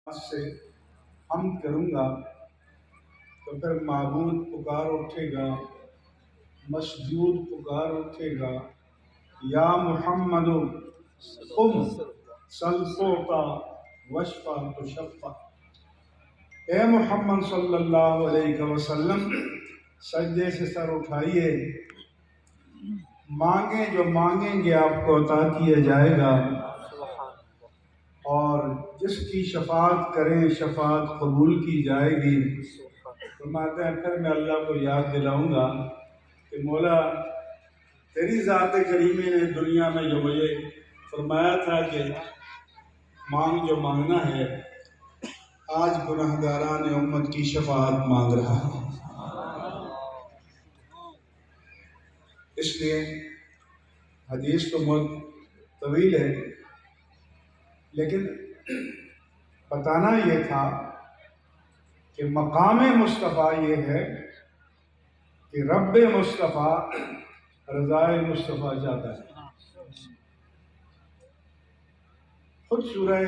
سے حمد کروں گا تو پھر معبود پکار اٹھے گا، مسجود پکار اٹھے گا، یا محمد قم سل فوتا وشفا تشفا۔ اے محمد صلی اللہ علیہ وسلم، سجدے سے سر اٹھائیے، مانگیں جو مانگیں گے آپ کو عطا کیا جائے گا، اور جس کی شفاعت کریں شفاعت قبول کی جائے گی۔ فرماتے ہیں پھر میں اللہ کو یاد دلاؤں گا کہ مولا تیری ذات کریمی نے دنیا میں جو مجھے فرمایا تھا کہ مانگ جو مانگنا ہے، آج گناہگاران امت کی شفاعت مانگ رہا ہوں۔ اس لیے حدیث تو بہت طویل ہے، لیکن بتانا یہ تھا کہ مقام مصطفیٰ یہ ہے کہ رب مصطفیٰ رضائے مصطفیٰ چاہتا ہے۔ خود سورہ